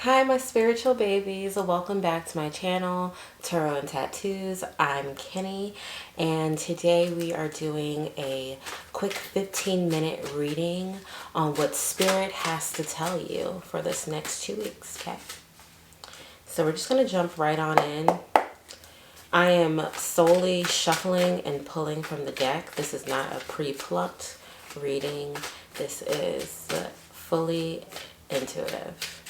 Hi, my spiritual babies. Welcome back to my channel, Tarot and Tattoos. I'm Kenny, and today we are doing a quick 15-minute reading on what Spirit has to tell you for this next 2 weeks, okay? So we're just going to jump right on in. I am solely shuffling and pulling from the deck. This is not a pre-plucked reading. This is fully intuitive.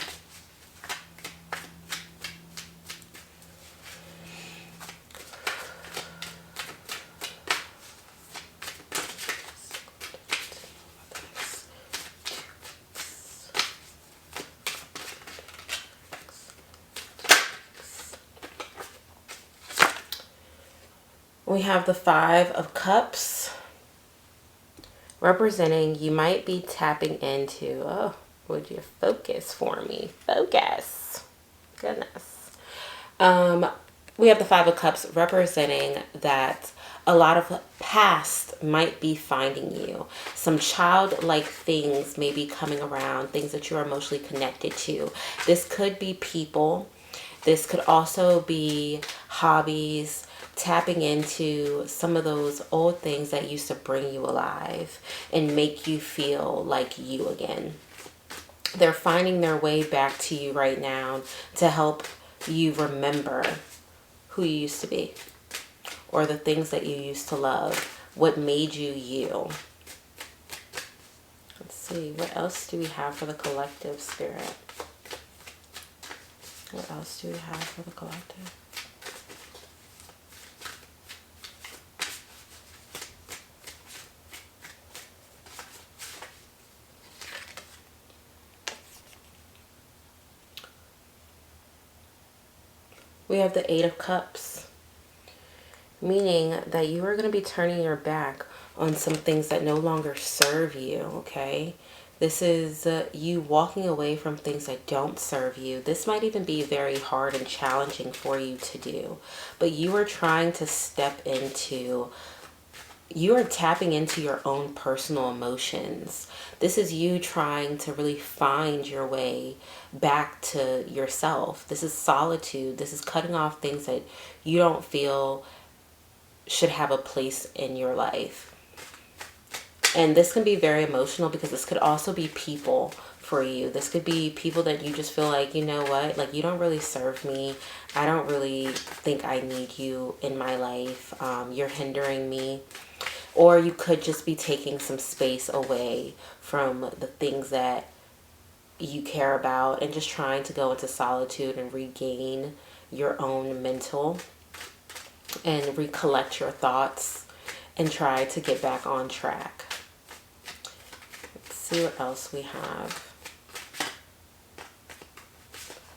We have the Five of Cups, representing you might be tapping into, oh, would you focus for me? Focus. Goodness. We have the Five of Cups representing that a lot of past might be finding you. Some childlike things may be coming around, things that you're emotionally connected to. This could be people. This could also be hobbies, tapping into some of those old things that used to bring you alive and make you feel like you again. They're finding their way back to you right now to help you remember who you used to be or the things that you used to love, what made you you. Let's see, what else do we have for the collective, Spirit? What else do we have for the collective? We have the Eight of Cups, meaning that you are going to be turning your back on some things that no longer serve you, okay? This is you walking away from things that don't serve you. This might even be very hard and challenging for you to do, but you are trying to step into, you are tapping into your own personal emotions. This is you trying to really find your way back to yourself. This is solitude. This is cutting off things that you don't feel should have a place in your life. And this can be very emotional because this could also be people for you. This could be people that you just feel like, you know what, like you don't really serve me. I don't really think I need you in my life. You're hindering me. Or you could just be taking some space away from the things that you care about and just trying to go into solitude and regain your own mental and recollect your thoughts and try to get back on track. Let's see what else we have.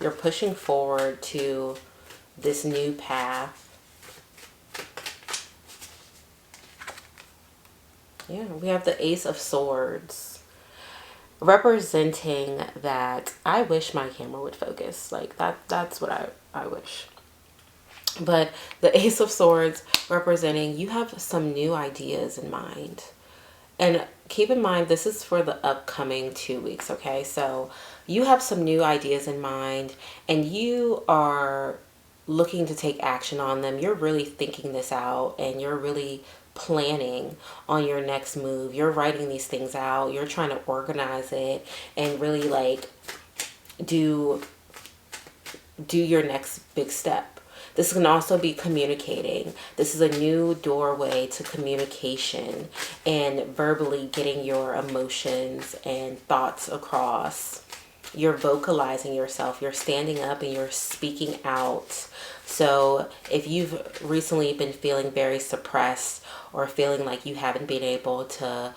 You're pushing forward to this new path. Yeah, we have the Ace of Swords, representing that I wish my camera would focus. Like that's what I wish. But the Ace of Swords representing you have some new ideas in mind. And keep in mind, this is for the upcoming 2 weeks, okay? So you have some new ideas in mind and you are looking to take action on them. You're really thinking this out and you're really planning on your next move. You're writing these things out. You're trying to organize it and really like do your next big step. This can also be communicating. This is a new doorway to communication and verbally getting your emotions and thoughts across. You're vocalizing yourself. You're standing up and you're speaking out. So if you've recently been feeling very suppressed or feeling like you haven't been able to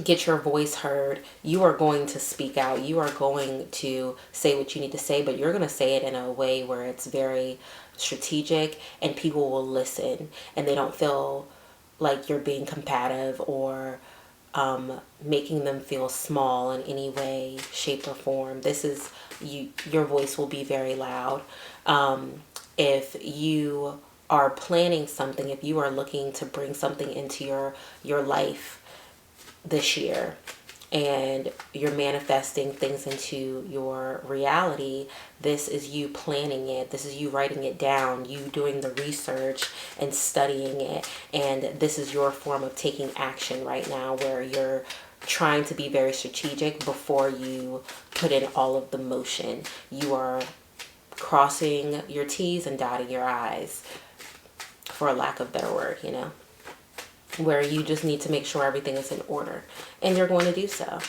get your voice heard, you are going to speak out. You are going to say what you need to say, but you're going to say it in a way where it's very strategic and people will listen and they don't feel like you're being combative or making them feel small in any way, shape, or form. This is your voice will be very loud. If you are planning something, if you are looking to bring something into your life this year, and you're manifesting things into your reality, this is you planning it. This is you writing it down, you doing the research and studying it. And this is your form of taking action right now, where you're trying to be very strategic before you put in all of the motion. You are crossing your T's and dotting your I's, for a lack of better word, where you just need to make sure everything is in order, and you're going to do so.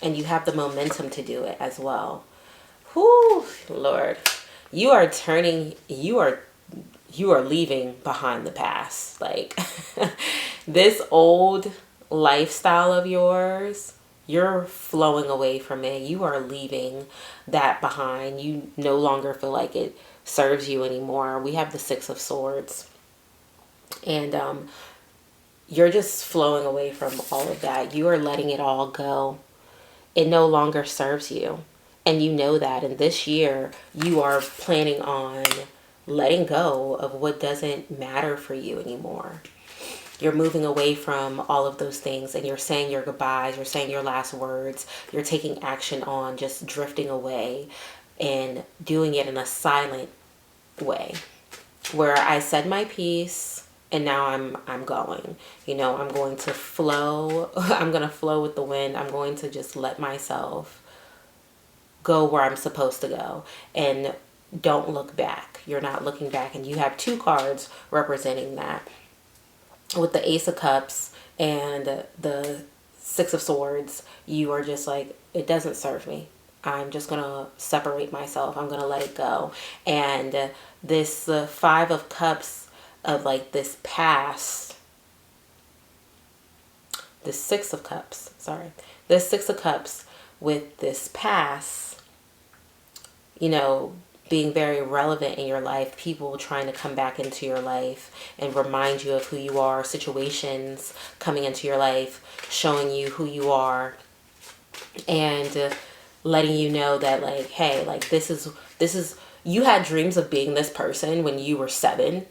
And you have the momentum to do it as well. Whoo, Lord, you are leaving behind the past. Like this old lifestyle of yours, you're flowing away from it. You are leaving that behind. You no longer feel like it serves you anymore. We have the Six of Swords. And you're just flowing away from all of that. You are letting it all go. It no longer serves you. And you know that. And this year, you are planning on letting go of what doesn't matter for you anymore. You're moving away from all of those things, and you're saying your goodbyes, you're saying your last words, you're taking action on just drifting away and doing it in a silent way, where I said my piece and now I'm going. I'm going to flow. I'm going to flow with the wind. I'm going to just let myself go where I'm supposed to go, and don't look back. You're not looking back. And you have two cards representing that, with the Ace of Cups and the Six of Swords. You are just like, it doesn't serve me. I'm just going to separate myself. I'm going to let it go. And this Five of Cups of like this past, the Six of Cups, this Six of Cups with this past, being very relevant in your life, people trying to come back into your life and remind you of who you are, situations coming into your life, showing you who you are, and letting you know that, like, hey, like this is, you had dreams of being this person when you were 7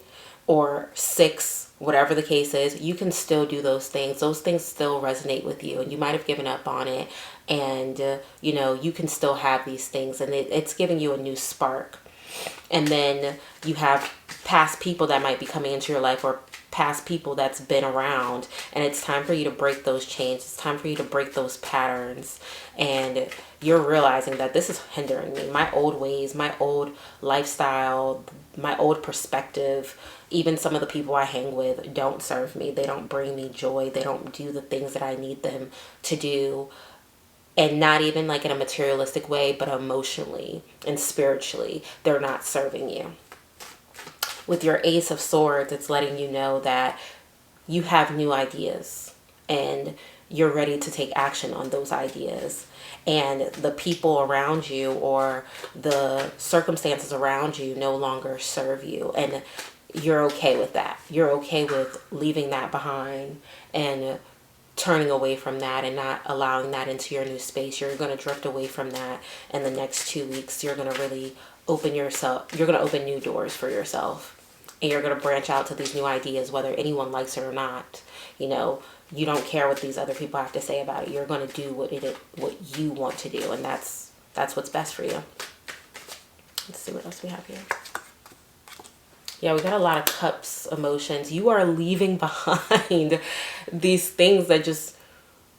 or 6, whatever the case is. You can still do those things. Those things still resonate with you, and you might have given up on it. And, you can still have these things, and it's giving you a new spark. And then you have past people that might be coming into your life, or past people that's been around, and it's time for you to break those chains. It's time for you to break those patterns. And you're realizing that this is hindering me. My old ways, my old lifestyle, my old perspective, even some of the people I hang with don't serve me. They don't bring me joy. They don't do the things that I need them to do. And not even like in a materialistic way, but emotionally and spiritually, they're not serving you. With your Ace of Swords, it's letting you know that you have new ideas and you're ready to take action on those ideas. And the people around you or the circumstances around you no longer serve you. And you're okay with that. You're okay with leaving that behind and turning away from that and not allowing that into your new space. You're going to drift away from that. In the next 2 weeks, you're going to really open yourself. You're going to open new doors for yourself. And you're going to branch out to these new ideas, whether anyone likes it or not. You don't care what these other people have to say about it. You're going to do what you want to do. And that's what's best for you. Let's see what else we have here. Yeah, we got a lot of Cups emotions. You are leaving behind these things that just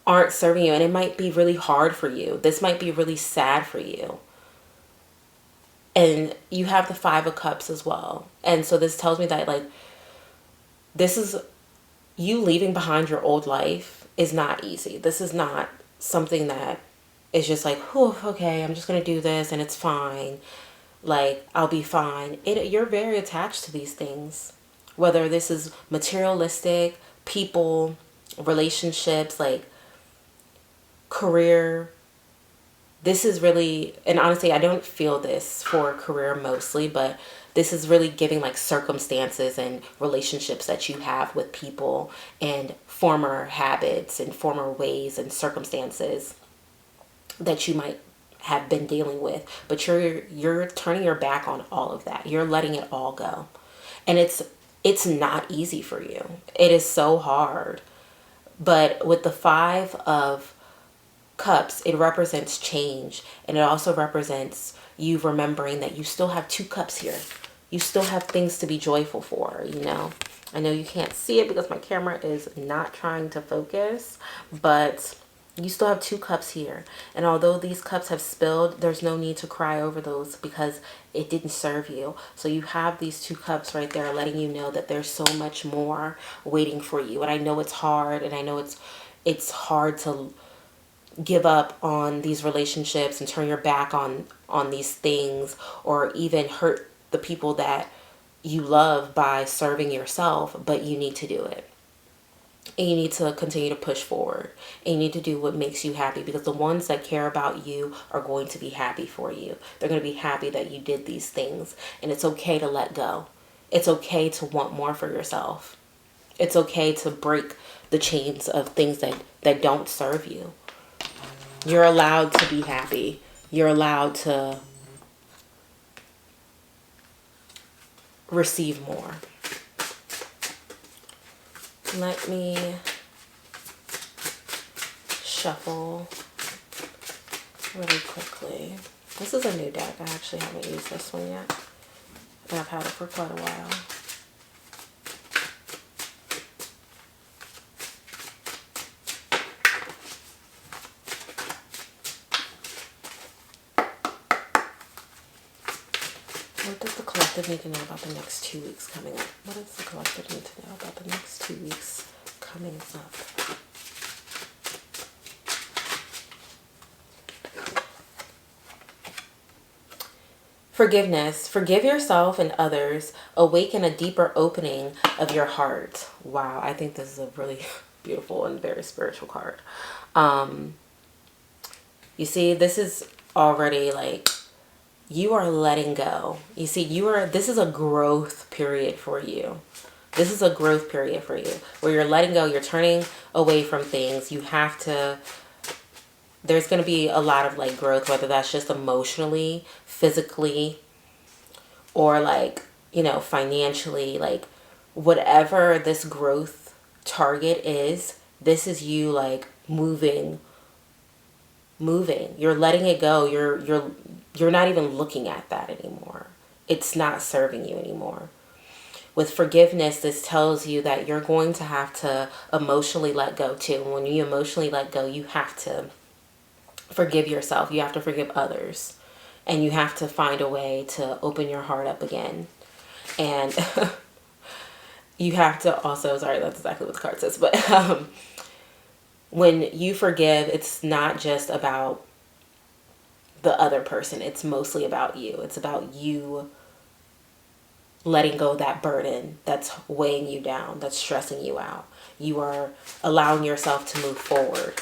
aren't serving you. And it might be really hard for you. This might be really sad for you. And you have the Five of Cups as well. And so this tells me that, like, this is you leaving behind your old life is not easy. This is not something that is just like, whew, okay, I'm just going to do this and it's fine. Like, I'll be fine. You're very attached to these things. Whether this is materialistic, people, relationships, like career. This is really, and honestly, I don't feel this for career mostly, but this is really giving like circumstances and relationships that you have with people and former habits and former ways and circumstances that you might have been dealing with, but you're turning your back on all of that. You're letting it all go. And it's not easy for you. It is so hard, But with the Five of Cups, it represents change, and it also represents you remembering that you still have two cups here. You still have things to be joyful for, you know. I know you can't see it because my camera is not trying to focus, but you still have two cups here. And although these cups have spilled, there's no need to cry over those because it didn't serve you. So you have these two cups right there letting you know that there's so much more waiting for you. And I know it's hard, and I know it's hard to give up on these relationships and turn your back on these things, or even hurt the people that you love by serving yourself, but you need to do it. And you need to continue to push forward, and you need to do what makes you happy, because the ones that care about you are going to be happy for you. They're going to be happy that you did these things, and it's okay to let go. It's okay to want more for yourself. It's okay to break the chains of things that don't serve you. You're allowed to be happy. You're allowed to receive more. Let me shuffle really quickly. This is a new deck. I actually haven't used this one yet, and I've had it for quite a while. What does the collective need to know about the next 2 weeks coming up? What does the collective need to know about the next 2 weeks coming up? Forgiveness. Forgive yourself and others. Awaken a deeper opening of your heart. Wow, I think this is a really beautiful and very spiritual card. You see, this is already like, you are letting go. You see, this is a growth period for you. This is a growth period for you where you're letting go. You're turning away from things. There's going to be a lot of like growth, whether that's just emotionally, physically, or like, you know, financially, like whatever this growth target is, this is you like moving. You're letting it go. You're not even looking at that anymore. It's not serving you anymore. With forgiveness, this tells you that you're going to have to emotionally let go too. When you emotionally let go, you have to forgive yourself. You have to forgive others. And you have to find a way to open your heart up again. And you have to also, sorry, that's exactly what the card says, but when you forgive, it's not just about the other person. It's mostly about you. It's about you letting go of that burden that's weighing you down, that's stressing you out. You are allowing yourself to move forward.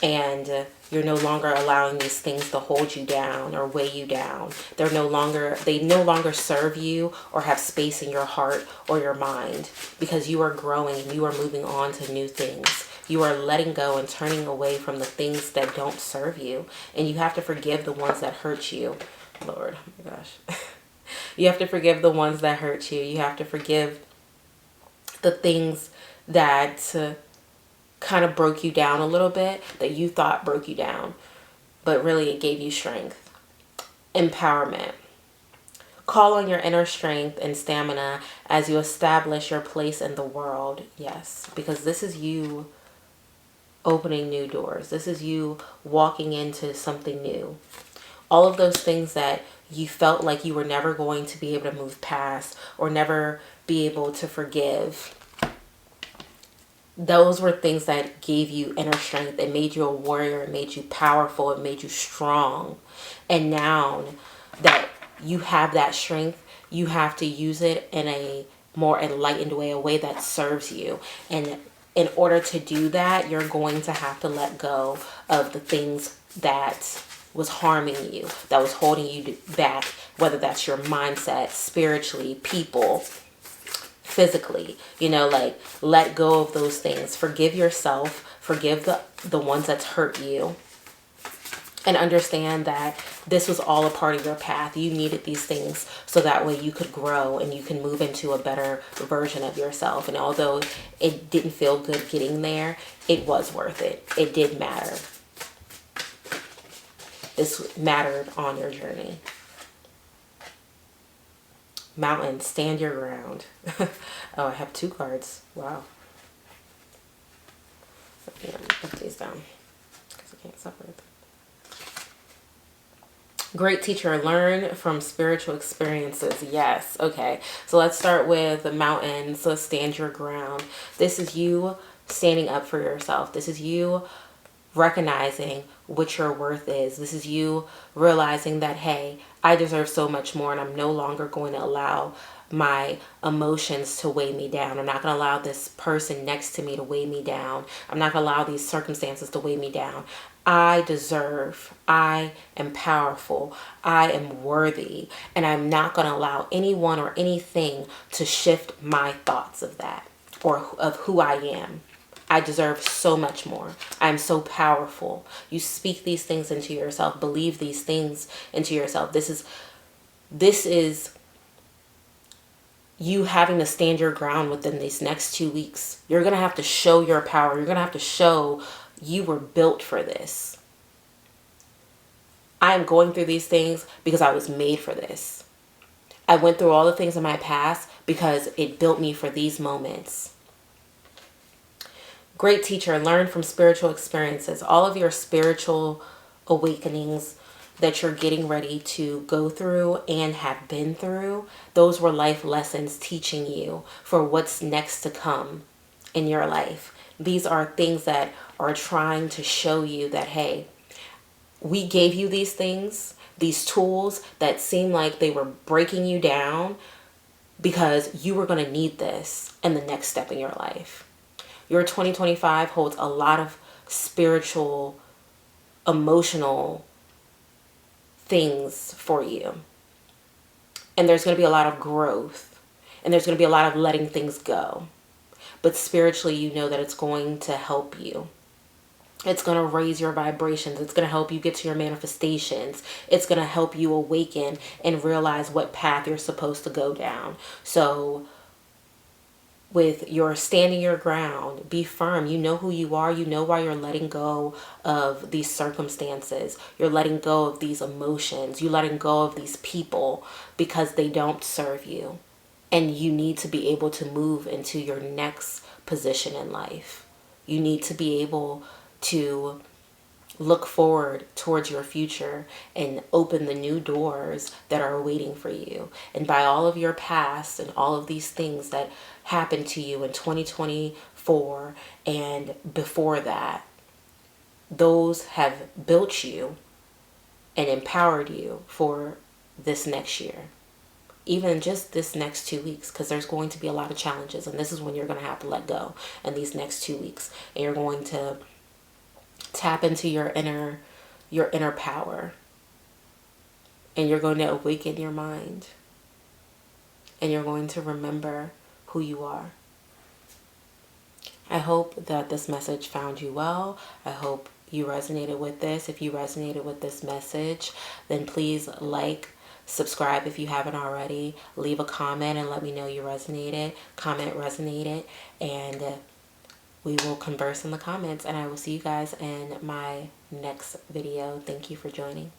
And you're no longer allowing these things to hold you down or weigh you down. They no longer serve you or have space in your heart or your mind, because you are growing and you are moving on to new things. You are letting go and turning away from the things that don't serve you. And you have to forgive the ones that hurt you. Lord, oh my gosh. You have to forgive the ones that hurt you. You have to forgive the things that kind of broke you down a little bit, that you thought broke you down, but really it gave you strength. Empowerment. Call on your inner strength and stamina as you establish your place in the world. Yes, because this is you opening new doors. This is you walking into something new. All of those things that you felt like you were never going to be able to move past or never be able to forgive, those were things that gave you inner strength. It made you a warrior. It made you powerful. It made you strong. And now that you have that strength, you have to use it in a more enlightened way, a way that serves you. And in order to do that, you're going to have to let go of the things that was harming you, that was holding you back, whether that's your mindset, spiritually, people, physically, you know, like let go of those things. Forgive yourself. Forgive the ones that's hurt you. And understand that this was all a part of your path. You needed these things so that way you could grow and you can move into a better version of yourself. And although it didn't feel good getting there, it was worth it. It did matter. This mattered on your journey. Mountain, stand your ground. Oh, I have 2 cards. Wow. Let me put these down because I can't separate them. Great teacher, learn from spiritual experiences. Yes. Okay. So let's start with the mountain. So stand your ground. This is you standing up for yourself. This is you recognizing what your worth is. This is you realizing that, hey, I deserve so much more, and I'm no longer going to allow my emotions to weigh me down. I'm not going to allow this person next to me to weigh me down. I'm not going to allow these circumstances to weigh me down. I deserve, I am powerful, I am worthy, and I'm not going to allow anyone or anything to shift my thoughts of that or of who I am. I deserve so much more. I'm so powerful. You speak these things into yourself, believe these things into yourself. This is you having to stand your ground within these next 2 weeks. You're going to have to show your power. You're going to have to show you were built for this. I am going through these things because I was made for this. I went through all the things in my past because it built me for these moments. Great teacher, learn from spiritual experiences. All of your spiritual awakenings that you're getting ready to go through and have been through, those were life lessons teaching you for what's next to come in your life. These are things that are trying to show you that, hey, we gave you these things, these tools that seem like they were breaking you down because you were going to need this in the next step in your life. Your 2025 holds a lot of spiritual, emotional things for you. And there's going to be a lot of growth. And there's going to be a lot of letting things go. But spiritually, you know that it's going to help you. It's going to raise your vibrations. It's going to help you get to your manifestations. It's going to help you awaken and realize what path you're supposed to go down. So with your standing your ground, be firm. You know who you are. You know why you're letting go of these circumstances. You're letting go of these emotions. You're letting go of these people because they don't serve you. And you need to be able to move into your next position in life. You need to be able to look forward towards your future and open the new doors that are waiting for you. And by all of your past and all of these things that happened to you in 2024 and before that, those have built you and empowered you for this next year. Even just this next 2 weeks, because there's going to be a lot of challenges, and this is when you're going to have to let go in these next 2 weeks, and you're going to tap into your inner power, and you're going to awaken your mind, and you're going to remember who you are. I hope that this message found you well. I hope you resonated with this. If you resonated with this message, then please subscribe if you haven't already. Leave a comment and let me know you resonated. Comment resonated, and we will converse in the comments, and I will see you guys in my next video. Thank you for joining.